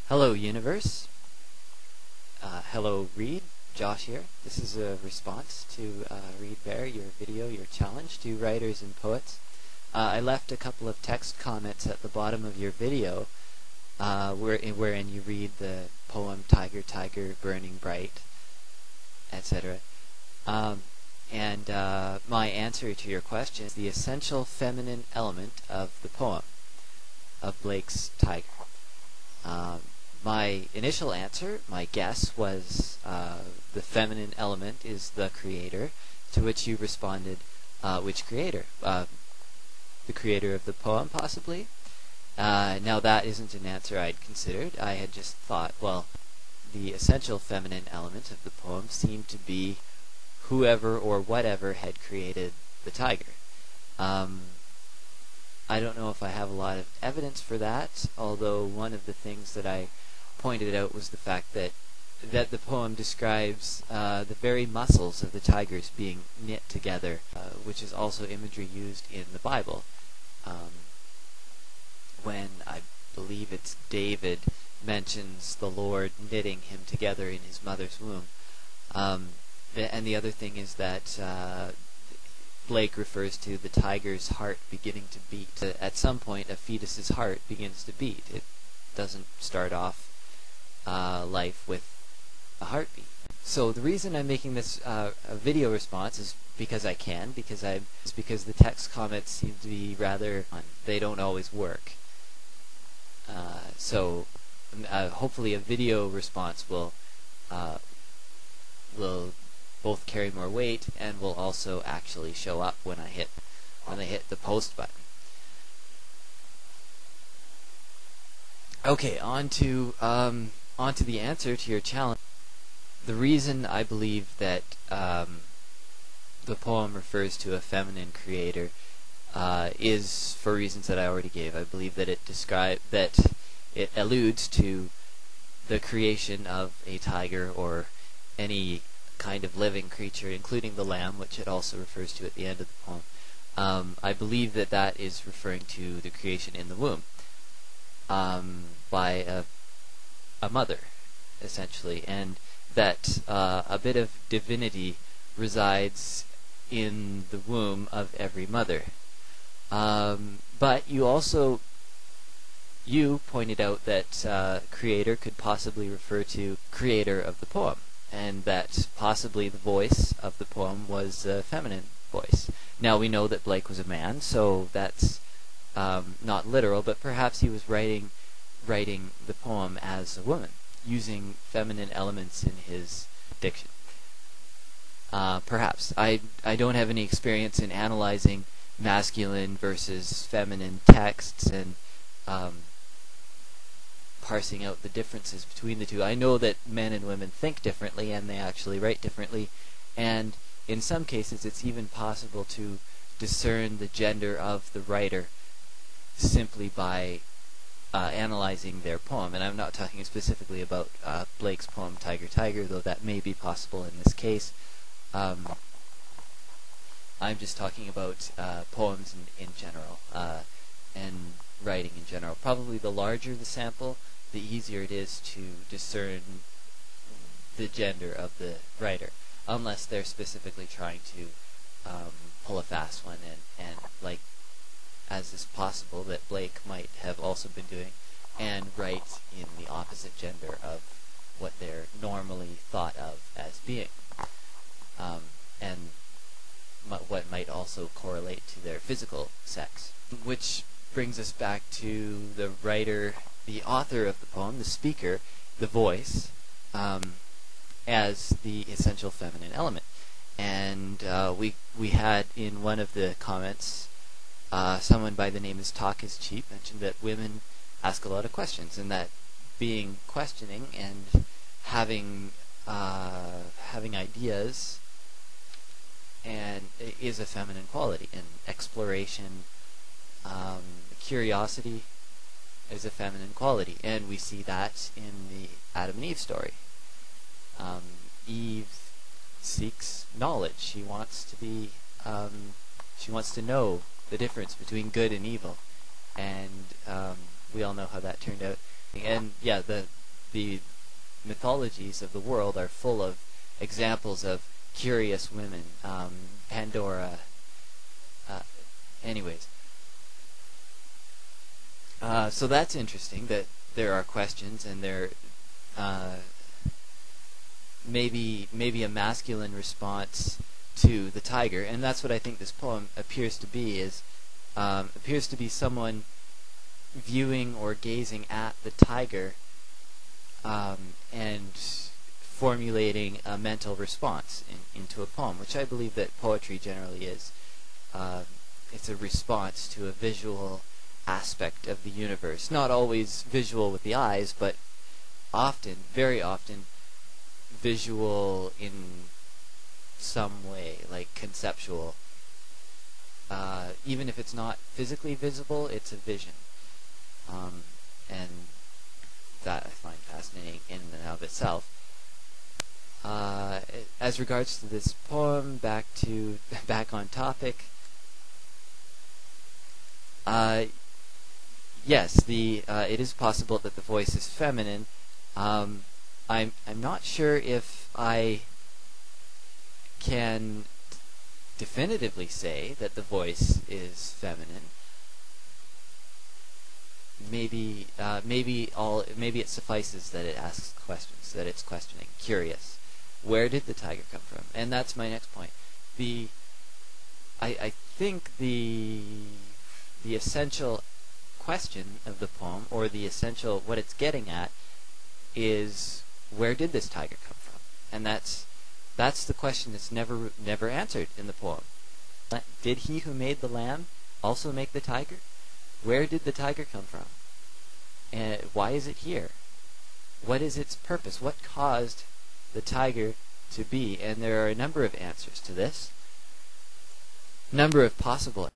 Hello universe, hello Reid, Josh here. This is a response to Reid Bear, your video, your challenge to writers and poets. I left a couple of text comments at the bottom of your video wherein you read the poem Tyger, Tyger, Burning Bright, etc. And my answer to your question is the essential feminine element of the poem, of Blake's Tyger. My initial answer, my guess, was the feminine element is the creator, to which you responded, which creator? The creator of the poem, possibly? Now that isn't an answer I'd considered. I had just thought, well, the essential feminine element of the poem seemed to be whoever or whatever had created the tiger. I don't know if I have a lot of evidence for that, although one of the things that I pointed out was the fact that the poem describes the very muscles of the tigers being knit together, which is also imagery used in the Bible. When I believe it's David mentions the Lord knitting him together in his mother's womb. And the other thing is that Blake refers to the tiger's heart beginning to beat. At some point, a fetus's heart begins to beat. It doesn't start off life with a heartbeat. So the reason I'm making this a video response is because I can, because the text comments seem to be rather, they don't always work. So hopefully a video response will both carry more weight and will also actually show up when I hit the post button. Okay, on to the answer to your challenge. The reason I believe that the poem refers to a feminine creator is for reasons that I already gave. I believe that it alludes to the creation of a tiger or any kind of living creature, including the lamb, which it also refers to at the end of the poem. I believe that is referring to the creation in the womb by a mother, essentially, and that a bit of divinity resides in the womb of every mother. But you pointed out that creator could possibly refer to creator of the poem, and that possibly the voice of the poem was a feminine voice. Now we know that Blake was a man, so that's not literal, but perhaps he was writing the poem as a woman, using feminine elements in his diction. Perhaps. I don't have any experience in analyzing masculine versus feminine texts and parsing out the differences between the two. I know that men and women think differently and they actually write differently, and in some cases it's even possible to discern the gender of the writer simply by analyzing their poem. And I'm not talking specifically about Blake's poem Tyger, Tyger, though that may be possible in this case. I'm just talking about poems in general and writing in general. Probably the larger the sample, the easier it is to discern the gender of the writer, unless they're specifically trying to pull a fast one, and like, as is possible that Blake might have also been doing, and write in the opposite gender of what they're normally thought of as being, and what might also correlate to their physical sex. Which brings us back to the writer, the author of the poem, the speaker, the voice, as the essential feminine element. And we had in one of the comments, someone by the name of Talk is Cheap mentioned that women ask a lot of questions, and that being questioning and having ideas and is a feminine quality, and exploration, curiosity is a feminine quality, and we see that in the Adam and Eve story. Eve seeks knowledge. She wants to know the difference between good and evil, and we all know how that turned out. And yeah, the the mythologies of the world are full of examples of curious women. Pandora. Anyways. So that's interesting that there are questions, and there maybe a masculine response to the tiger, and that's what I think this poem appears to be. Appears to be someone viewing or gazing at the tiger and formulating a mental response into a poem, which I believe that poetry generally is. It's a response to a visual aspect of the universe. Not always visual with the eyes, but often, very often, visual in some way, like conceptual. Even if it's not physically visible, it's a vision. And that I find fascinating in and of itself. As regards to this poem, back on topic. Yes, it is possible that the voice is feminine. I'm not sure if I can definitively say that the voice is feminine. Maybe it suffices that it asks questions, that it's questioning, curious. Where did the tiger come from? And that's my next point. I think the essential question of the poem, or the essential what it's getting at, is where did this tiger come from? And that's the question that's never answered in the poem. Did he who made the lamb also make the tiger? Where did the tiger come from? And why is it here? What is its purpose? What caused the tiger to be? And there are a number of answers to this. Number of possible